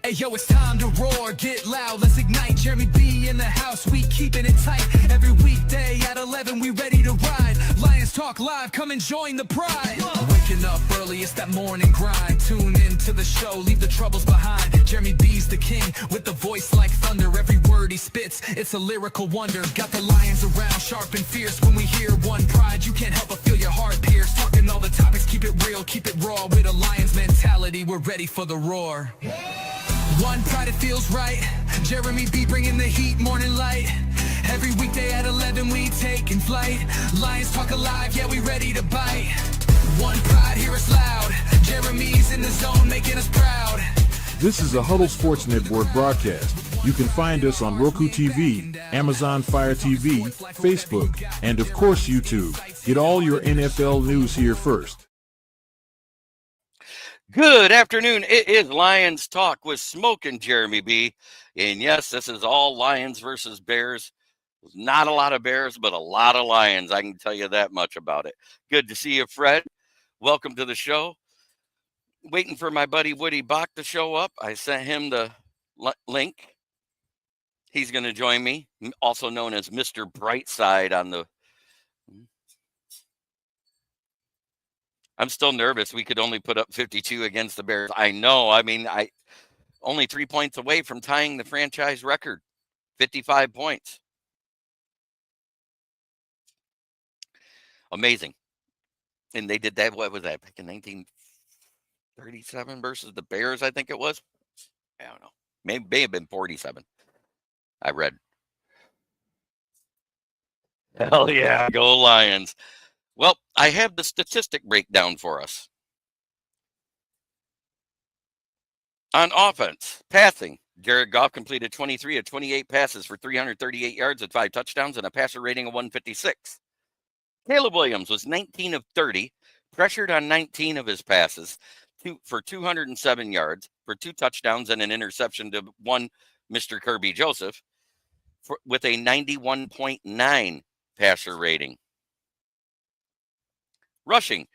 Hey yo, it's time to roar, get loud, let's ignite. Jeremy B in the house, we keeping it tight. Every weekday at 11, we ready to ride. Lions Talk Live, come and join the pride. Waking up early, it's that morning grind. Tune in to the show, leave the troubles behind. Jeremy B's the king, with the voice like thunder. Every word he spits, it's a lyrical wonder. Got the lions around, sharp and fierce. When we hear one pride, you can't help but feel your heart pierce. Talking all the topics, keep it real, keep it raw. With a lion's mentality, we're ready for the roar. One pride, it feels right. Jeremy B bringing the heat, morning light. Every weekday at 11 we taking flight. Lions Talk Alive, yeah, we ready to bite. One pride, hear us loud. Jeremy's in the zone, making us proud. This is a Huddle Sports Network broadcast. You can find us on Roku TV, Amazon Fire TV, Facebook, and of course YouTube. Get all your NFL news here first. Good afternoon. It is Lions Talk with Smoke and Jeremy B. And yes, this is all Lions versus Bears. Not a lot of Bears, but a lot of Lions. I can tell you that much about it. Good to see you, Fred. Welcome to the show. Waiting for my buddy Woody Bach to show up. I sent him the link. He's going to join me, also known as Mr. Brightside on the... I'm still nervous. We could only put up 52 against the Bears. I know. I mean, I only 3 points away from tying the franchise record, 55 points. Amazing. And they did that. What was that? Back in 1937 versus the Bears, I think it was. I don't know. May have been 47. I read. Hell yeah. Go Lions. Well, I have the statistic breakdown for us. On offense, passing, Jared Goff completed 23 of 28 passes for 338 yards and 5 touchdowns and a passer rating of 156. Caleb Williams was 19 of 30, pressured on 19 of his passes for 207 yards, for 2 touchdowns and an interception to one Mr. Kirby Joseph, with a 91.9 passer rating. Rushing,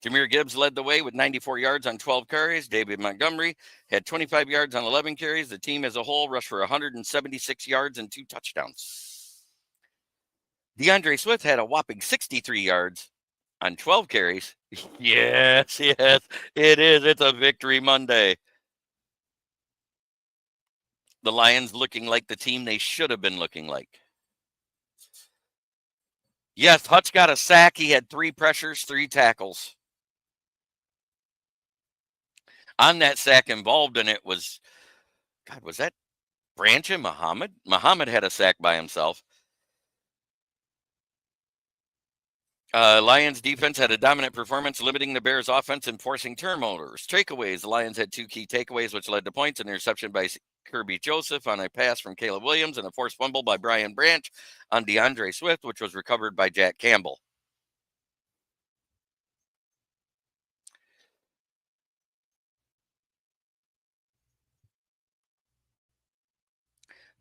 Jahmyr Gibbs led the way with 94 yards on 12 carries. David Montgomery had 25 yards on 11 carries. The team as a whole rushed for 176 yards and 2 touchdowns. DeAndre Swift had a whopping 63 yards on 12 carries. Yes, it is. It's a victory Monday. The Lions looking like the team they should have been looking like. Yes, Hutch got a sack. He had 3 pressures, 3 tackles. On that sack, involved in it was that Branch and Muhammad? Muhammad had a sack by himself. Lions defense had a dominant performance, limiting the Bears offense and forcing turnovers. Takeaways, the Lions had 2 key takeaways, which led to points: an interception by Kirby Joseph on a pass from Caleb Williams and a forced fumble by Brian Branch on DeAndre Swift, which was recovered by Jack Campbell.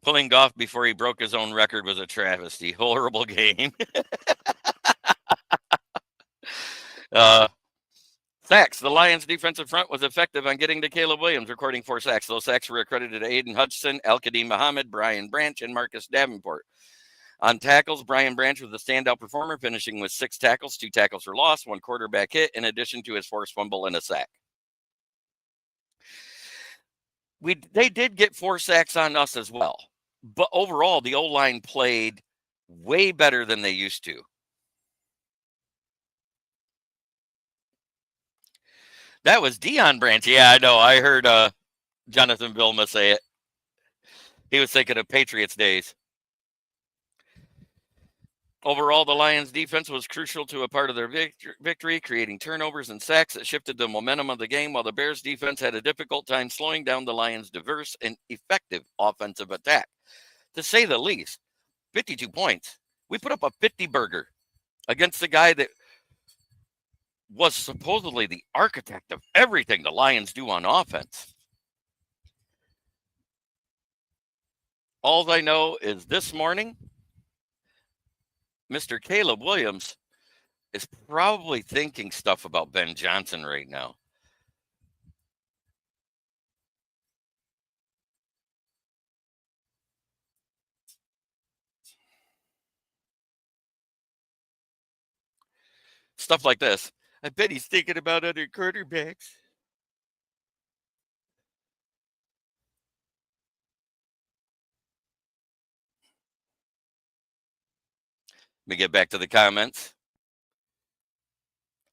Pulling Goff before he broke his own record was a travesty. Horrible game. Sacks. The Lions' defensive front was effective on getting to Caleb Williams, recording 4 sacks. Those sacks were accredited to Aiden Hutchinson, Al-Qadim Muhammad, Brian Branch, and Marcus Davenport. On tackles, Brian Branch was the standout performer, finishing with 6 tackles, 2 tackles for loss, 1 quarterback hit, in addition to his forced fumble and a sack. They did get 4 sacks on us as well. But overall, the O-line played way better than they used to. That was Deion Branch. Yeah, I know. I heard Jonathan Vilma say it. He was thinking of Patriots days. Overall, the Lions' defense was crucial to a part of their victory, creating turnovers and sacks that shifted the momentum of the game, while the Bears' defense had a difficult time slowing down the Lions' diverse and effective offensive attack. To say the least, 52 points. We put up a 50-burger against the guy that was supposedly the architect of everything the Lions do on offense. All I know is this morning, Mr. Caleb Williams is probably thinking stuff about Ben Johnson right now. Stuff like this. I bet he's thinking about other quarterbacks. Let me get back to the comments.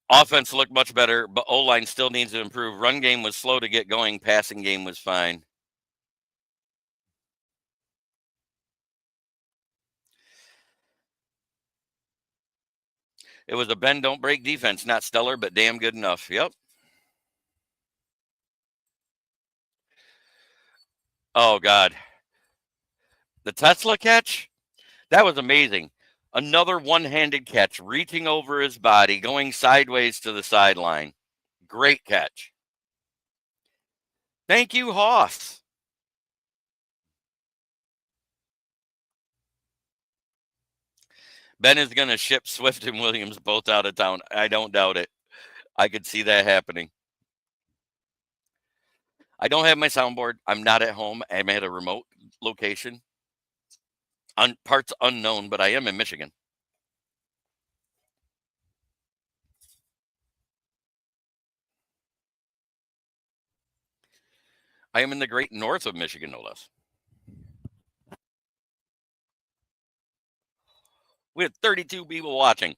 Offense looked much better, but O-line still needs to improve. Run game was slow to get going. Passing game was fine. It was a bend, don't break defense. Not stellar, but damn good enough. Yep. Oh, God. The Tesla catch? That was amazing. Another one-handed catch, reaching over his body, going sideways to the sideline. Great catch. Thank you, Hoss. Ben is going to ship Swift and Williams both out of town. I don't doubt it. I could see that happening. I don't have my soundboard. I'm not at home. I'm at a remote location. Parts unknown, but I am in Michigan. I am in the great north of Michigan, no less. We had 32 people watching.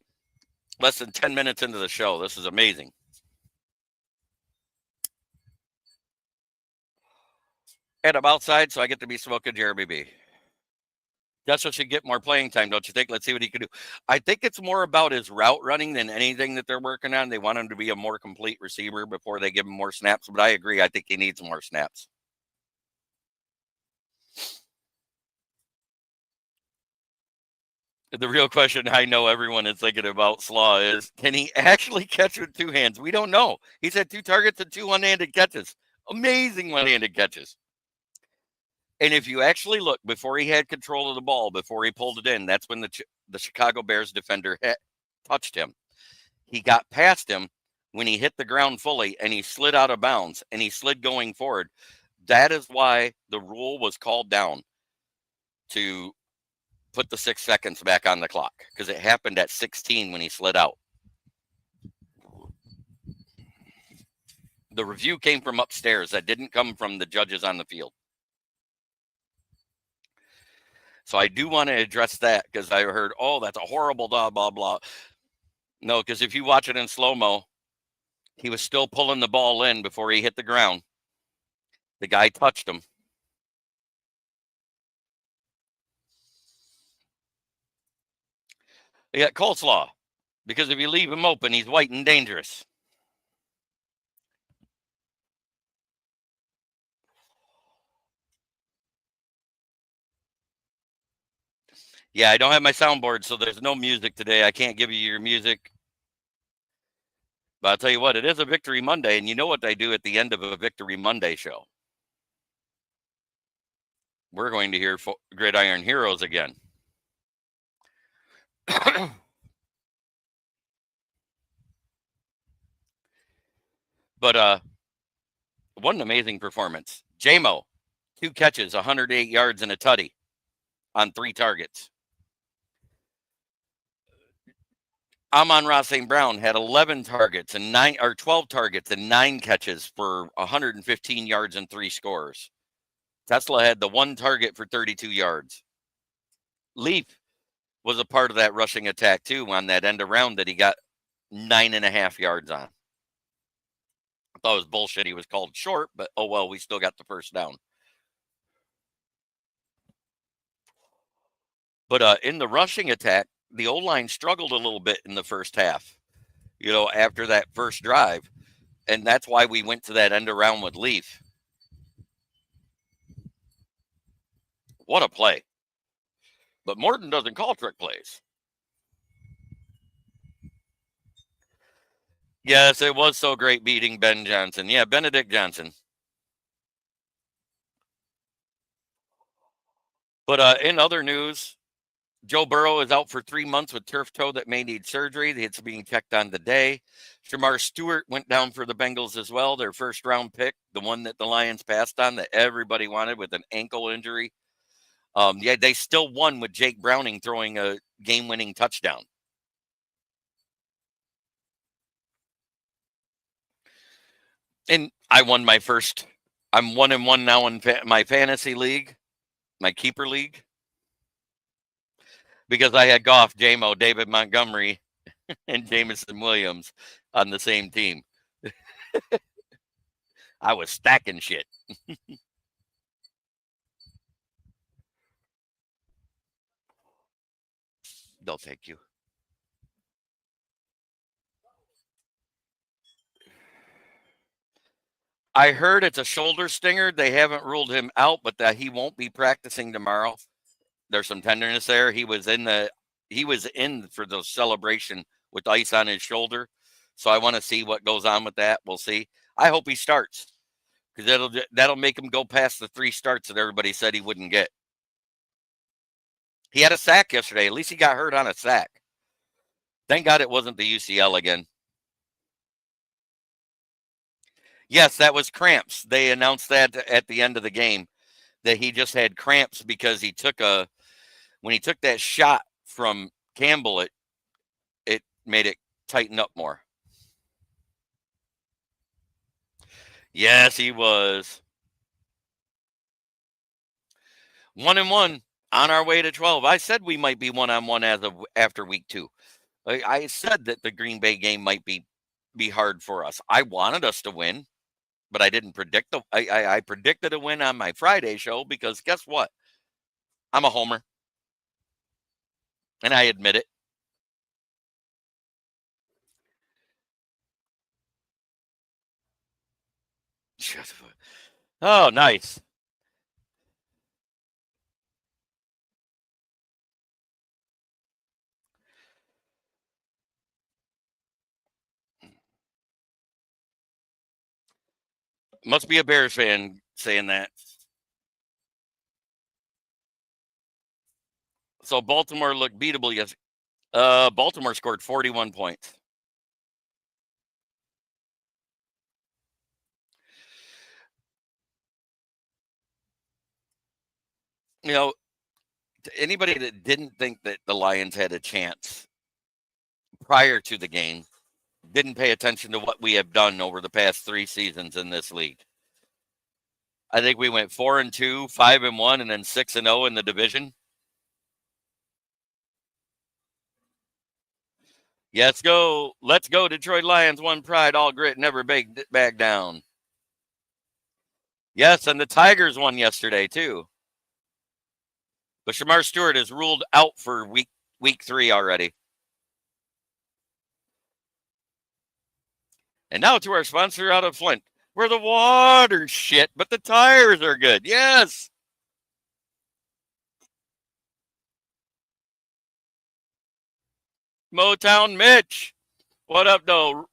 Less than 10 minutes into the show. This is amazing. And I'm outside, so I get to be smoking Jeremy B. Joshua should get more playing time, don't you think? Let's see what he can do. I think it's more about his route running than anything that they're working on. They want him to be a more complete receiver before they give him more snaps. But I agree. I think he needs more snaps. The real question I know everyone is thinking about Slaw is, can he actually catch with two hands? We don't know. He's had 2 targets and 2 one-handed catches. Amazing one-handed catches. And if you actually look, before he had control of the ball, before he pulled it in, that's when the Chicago Bears defender touched him. He got past him when he hit the ground fully, and he slid out of bounds, and he slid going forward. That is why the rule was called down to put the 6 seconds back on the clock, because it happened at 16 when he slid out. The review came from upstairs. That didn't come from the judges on the field. So I do want to address that, because I heard, oh, that's a horrible blah, blah, blah. No, because if you watch it in slow-mo, he was still pulling the ball in before he hit the ground. The guy touched him. He got coleslaw, because if you leave him open, he's white and dangerous. Yeah, I don't have my soundboard, so there's no music today. I can't give you your music. But I'll tell you what, it is a Victory Monday, and you know what they do at the end of a Victory Monday show? We're going to hear Gridiron Heroes again. But what an amazing performance. J-Mo, 2 catches, 108 yards, and a tutty on 3 targets. Amon-Ra St. Brown had 11 targets and 12 targets and 9 catches for 115 yards and 3 scores. Tesla had the 1 target for 32 yards. Leaf was a part of that rushing attack too on that end around that he got 9.5 yards on. I thought it was bullshit. He was called short, but oh well, we still got the first down. But in the rushing attack, the O-line struggled a little bit in the first half, after that first drive. And that's why we went to that end around with Leaf. What a play. But Morton doesn't call trick plays. Yes, it was so great beating Ben Johnson. Yeah, Benedict Johnson. But in other news, Joe Burrow is out for 3 months with turf toe that may need surgery. It's being checked on today. Shamar Stewart went down for the Bengals as well, their first-round pick, the one that the Lions passed on that everybody wanted with an ankle injury. Yeah, they still won with Jake Browning throwing a game-winning touchdown. And I won my first. I'm 1-1 now in my fantasy league, my keeper league, because I had Goff, JMO, David Montgomery, and Jameson Williams on the same team. I was stacking shit. No, thank you. I heard it's a shoulder stinger. They haven't ruled him out, but that he won't be practicing tomorrow. There's some tenderness there. He was in for the celebration with ice on his shoulder. So I want to see what goes on with that. We'll see. I hope he starts because that'll make him go past the 3 starts that everybody said he wouldn't get. He had a sack yesterday. At least he got hurt on a sack. Thank God it wasn't the UCL again. Yes, that was cramps. They announced that at the end of the game that he just had cramps because when he took that shot from Campbell, it made it tighten up more. Yes, he was 1-1 on our way to 12. I said we might be 1-1 after week 2. I said that the Green Bay game might be hard for us. I wanted us to win, but I didn't predict I predicted a win on my Friday show because guess what? I'm a homer, and I admit it. Oh, nice. Must be a Bears fan saying that. So Baltimore looked beatable yesterday. Baltimore scored 41 points. You know, anybody that didn't think that the Lions had a chance prior to the game didn't pay attention to what we have done over the past 3 seasons in this league. I think we went 4-2, 5-1, and then 6-0 in the division. Let's go. Let's go. Detroit Lions, one pride, all grit, never back down. Yes, and the Tigers won yesterday, too. But Shamar Stewart is ruled out for week 3 already. And now to our sponsor out of Flint, where the water's shit, but the tires are good. Yes. Motown Mitch. What up, though?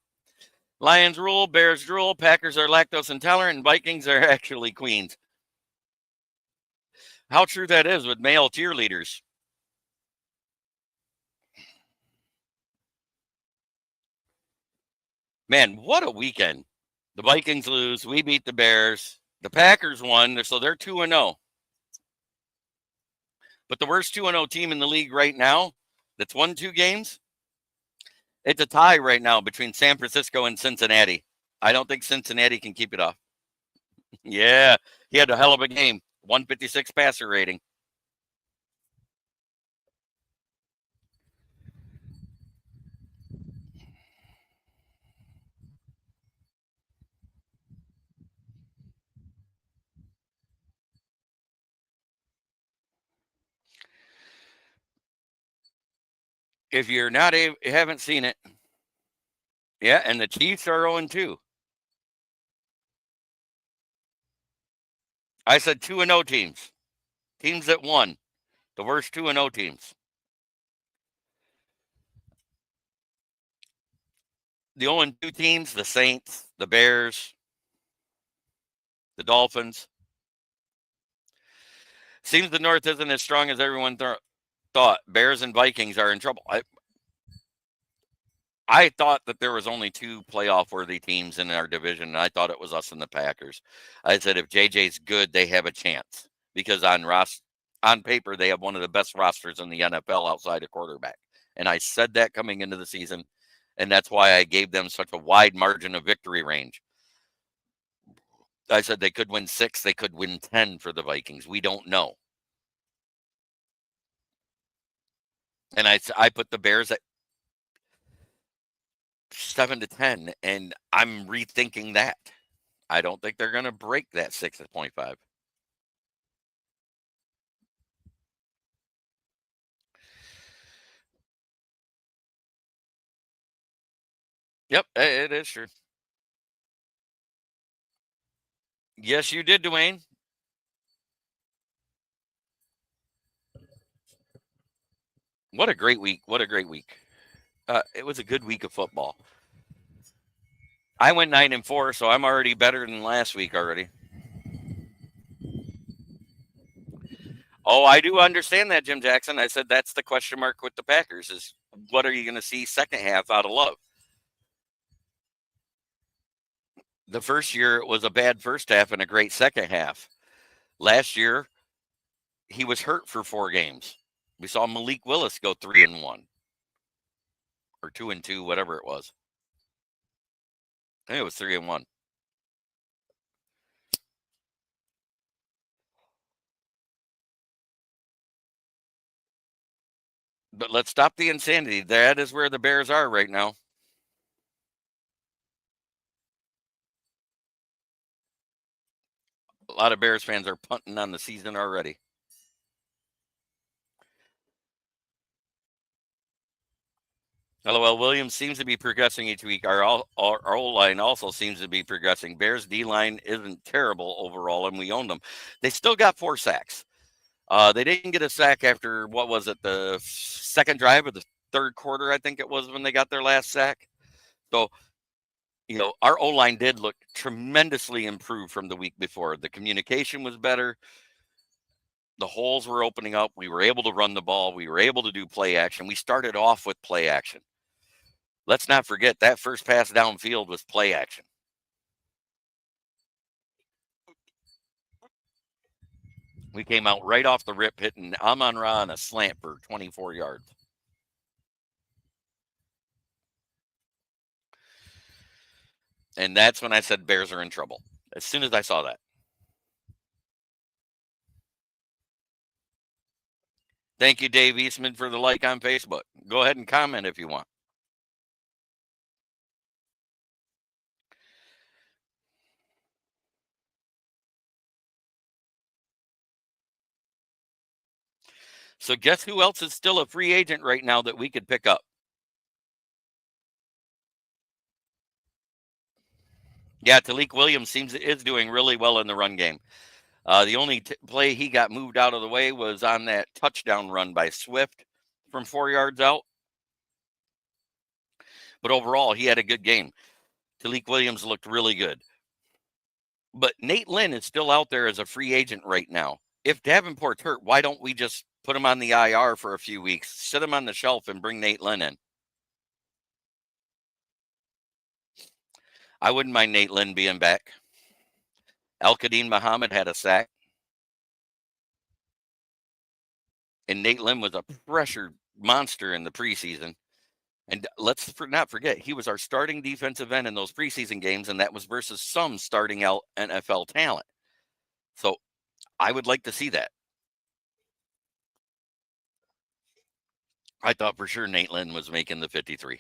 Lions rule, Bears drool, Packers are lactose intolerant, and Vikings are actually queens. How true that is with male cheerleaders. Man, what a weekend. The Vikings lose. We beat the Bears. The Packers won, so they're 2-0. But the worst 2-0 team in the league right now that's won 2 games, it's a tie right now between San Francisco and Cincinnati. I don't think Cincinnati can keep it off. Yeah, he had a hell of a game. 156 passer rating. If you're not haven't seen it, yeah, and the Chiefs are 0-2. I said 2-0 teams, teams that won, the worst 2-0 teams. The 0-2 teams: the Saints, the Bears, the Dolphins. Seems the North isn't as strong as everyone thought. Bears and Vikings are in trouble. I thought that there was only 2 playoff-worthy teams in our division, and I thought it was us and the Packers. I said if JJ's good, they have a chance because on paper they have one of the best rosters in the NFL outside of quarterback. And I said that coming into the season, and that's why I gave them such a wide margin of victory range. I said they could win 6, they could win 10 for the Vikings. We don't know. And I put the Bears at 7-10, and I'm rethinking that. I don't think they're going to break that 6.5. Yep, it is true. Yes, you did, Dwayne. What a great week. What a great week. It was a good week of football. I went 9-4, so I'm already better than last week already. Oh, I do understand that, Jim Jackson. I said that's the question mark with the Packers is what are you going to see second half out of Love? The first year it was a bad first half and a great second half. Last year, he was hurt for 4 games. We saw Malik Willis go 3-1 or 2-2, whatever it was. I think it was 3-1. But let's stop the insanity. That is where the Bears are right now. A lot of Bears fans are punting on the season already. LOL Williams seems to be progressing each week. Our O-line also seems to be progressing. Bears D-line isn't terrible overall, and we own them. They still got 4 sacks. They didn't get a sack after, what was it, the second drive of the third quarter, I think it was, when they got their last sack. So, our O-line did look tremendously improved from the week before. The communication was better. The holes were opening up. We were able to run the ball. We were able to do play action. We started off with play action. Let's not forget that first pass downfield was play action. We came out right off the rip hitting Amon-Ra on a slant for 24 yards. And that's when I said Bears are in trouble. As soon as I saw that. Thank you, Dave Eastman, for the like on Facebook. Go ahead and comment if you want. So guess who else is still a free agent right now that we could pick up? Yeah, Talik Williams is doing really well in the run game. The only play he got moved out of the way was on that touchdown run by Swift from 4 yards out. But overall, he had a good game. Talik Williams looked really good. But Nate Lynn is still out there as a free agent right now. If Davenport's hurt, why don't we just put him on the IR for a few weeks, sit him on the shelf, and bring Nate Lynn in? I wouldn't mind Nate Lynn being back. Al-Qadim Muhammad had a sack. And Nate Lynn was a pressured monster in the preseason. And let's not forget, he was our starting defensive end in those preseason games, and that was versus some starting out NFL talent. So I would like to see that. I thought for sure Nate Lynn was making the 53.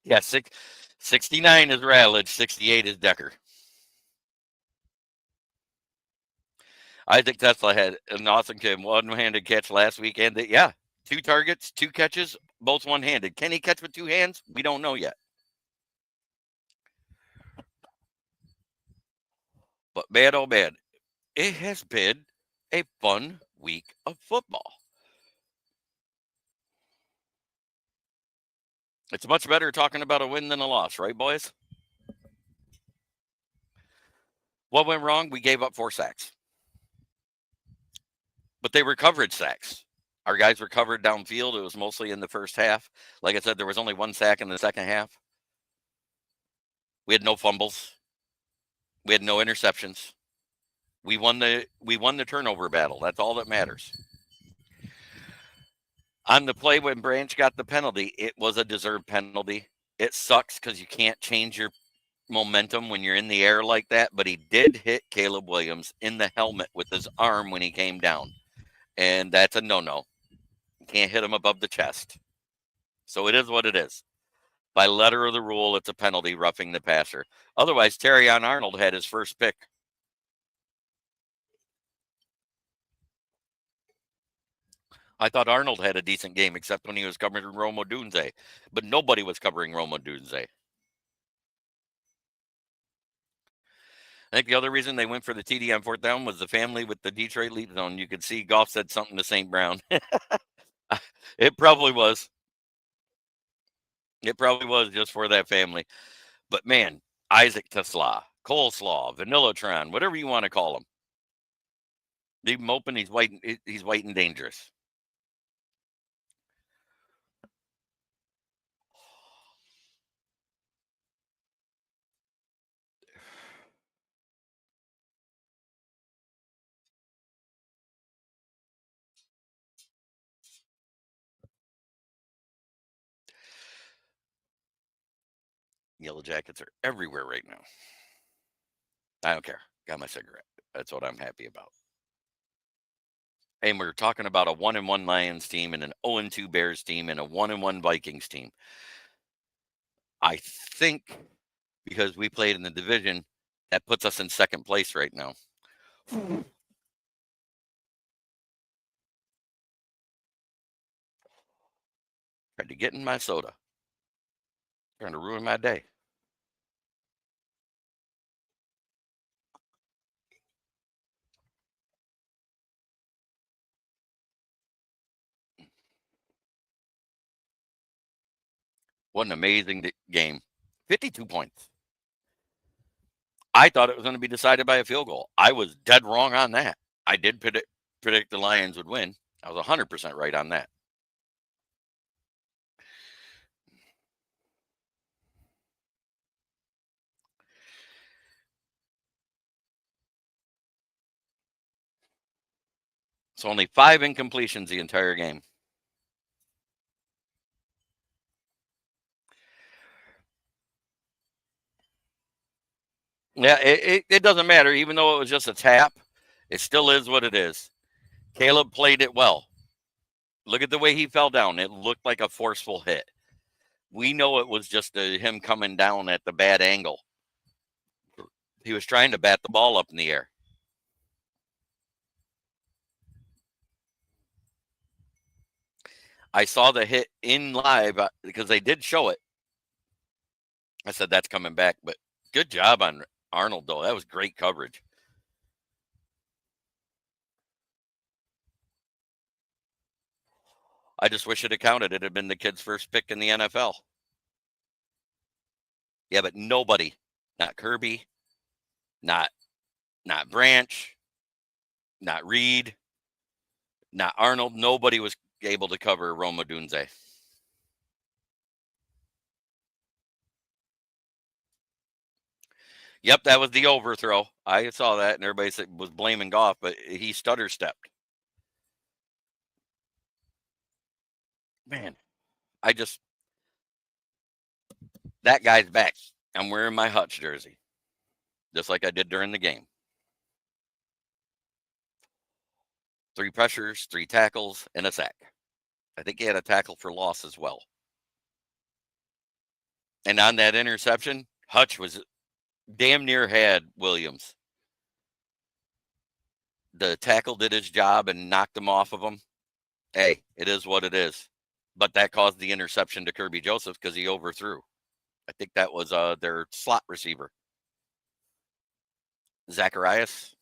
Yeah, 69 is Ralledge, 68 is Decker. Isaac Tesla had an awesome one-handed catch last weekend. Yeah, 2 targets, 2 catches, both one-handed. Can he catch with 2 hands? We don't know yet. But bad, oh bad. It has been a fun week of football. It's much better talking about a win than a loss, right, boys? What went wrong? We gave up 4 sacks. But they were coverage sacks. Our guys were covered downfield. It was mostly in the first half. Like I said, there was only 1 sack in the second half. We had no fumbles. We had no interceptions. We won the turnover battle. That's all that matters. On the play when Branch got the penalty, it was a deserved penalty. It sucks because you can't change your momentum when you're in the air like that, but he did hit Caleb Williams in the helmet with his arm when he came down. And that's a no-no. You can't hit him above the chest. So it is what it is. By letter of the rule, it's a penalty, roughing the passer. Otherwise, Terrion Arnold had his first pick. I thought Arnold had a decent game, except when he was covering Rome Odunze. But nobody was covering Rome Odunze. I think the other reason they went for the TD on fourth down was the family with the Detroit leap zone. You could see Goff said something to St. Brown. It probably was. It probably was just for that family. But man, Isaac Tesla, Coleslaw, Vanillatron, whatever you want to call him. Leave him open. He's white and dangerous. Yellow Jackets are everywhere right now. I don't care. Got my cigarette. That's what I'm happy about. And we're talking about a 1-1 Lions team and an 0-2 Bears team and a 1-1 Vikings team. I think because we played in the division, that puts us in second place right now. Tried to get in my soda. Trying to ruin my day. What an amazing game. 52 points. I thought it was going to be decided by a field goal. I was dead wrong on that. I did predict the Lions would win. I was 100% right on that. So only 5 incompletions the entire game. Yeah, it doesn't matter. Even though it was just a tap, it still is what it is. Caleb played it well. Look at the way he fell down. It looked like a forceful hit. We know it was just him coming down at the bad angle. He was trying to bat the ball up in the air. I saw the hit in live because they did show it. I said, that's coming back. But good job on Arnold, though. That was great coverage. I just wish it had counted. It had been the kid's first pick in the NFL. Yeah, but nobody, not Kirby, not Branch, not Reed, not Arnold, nobody was able to cover Rome Odunze. Yep, that was the overthrow. I saw that, and everybody was blaming Goff, but he stutter stepped. Man, that guy's back. I'm wearing my Hutch jersey, just like I did during the game. 3 pressures, 3 tackles, and a sack. I think he had a tackle for loss as well. And on that interception, Hutch was damn near had Williams. The tackle did his job and knocked him off of him. Hey, it is what it is. But that caused the interception to Kirby Joseph because he overthrew. I think that was their slot receiver. Zacharias.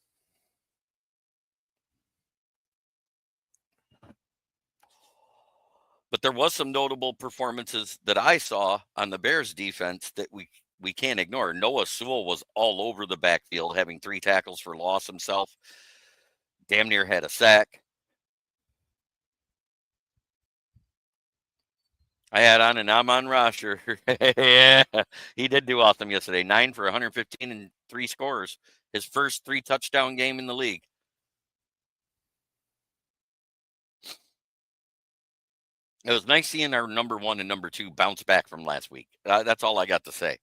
But there was some notable performances that I saw on the Bears defense that we can't ignore. Noah Sewell was all over the backfield, having 3 tackles for loss himself. Damn near had a sack. I had on an Amon Rasher. Yeah, he did do awesome yesterday. 9 for 115 and 3 scores. His first 3 touchdown game in the league. It was nice seeing our number 1 and number 2 bounce back from last week. That's all I got to say.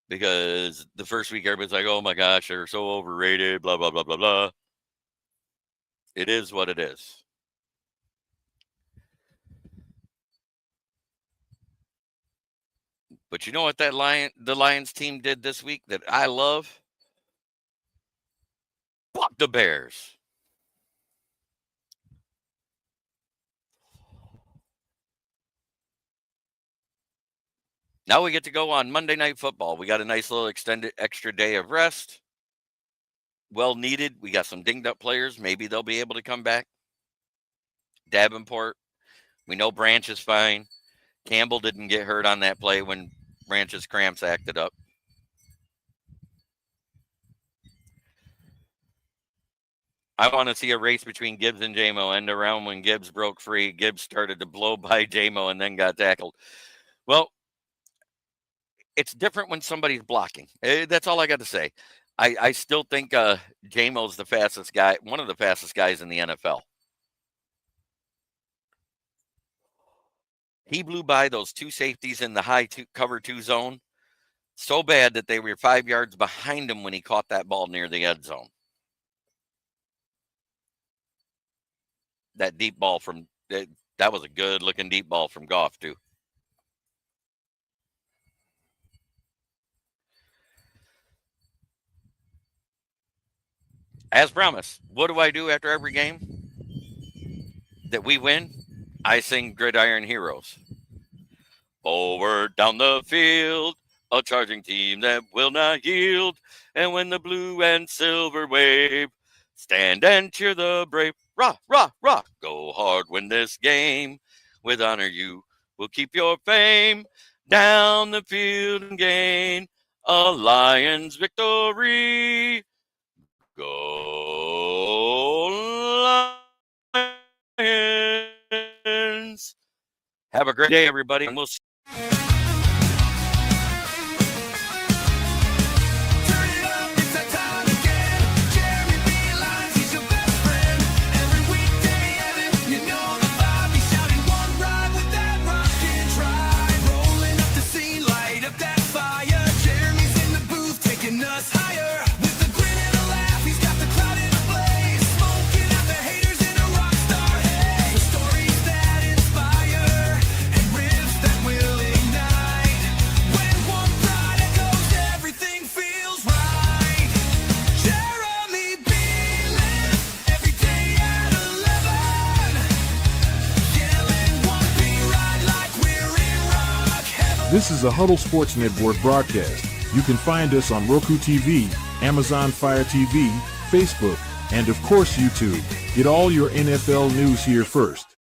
Because the first week, everybody's like, oh my gosh, they're so overrated, blah, blah, blah, blah, blah. It is what it is. But you know what the Lions team did this week that I love? Fuck the Bears. Now we get to go on Monday Night Football. We got a nice little extended extra day of rest. Well needed. We got some dinged up players. Maybe they'll be able to come back. Davenport. We know Branch is fine. Campbell didn't get hurt on that play when Branch's cramps acted up. I want to see a race between Gibbs and J-Mo end around when Gibbs broke free. Gibbs started to blow by J-Mo and then got tackled. Well, it's different when somebody's blocking. That's all I got to say. I still think J-Mo's the fastest guy, one of the fastest guys in the NFL. He blew by those 2 safeties in the cover 2 zone so bad that they were 5 yards behind him when he caught that ball near the end zone. That deep ball that was a good looking deep ball from Goff too. As promised, what do I do after every game that we win? I sing Gridiron Heroes. Forward down the field, a charging team that will not yield. And when the blue and silver wave, stand and cheer the brave. Rah, rah, rah. Go hard, win this game. With honor you will keep your fame. Down the field and gain a Lions victory. Go Lions. Have a great day, everybody, and we'll see. This is a Huddle Sports Network broadcast. You can find us on Roku TV, Amazon Fire TV, Facebook, and of course YouTube. Get all your NFL news here first.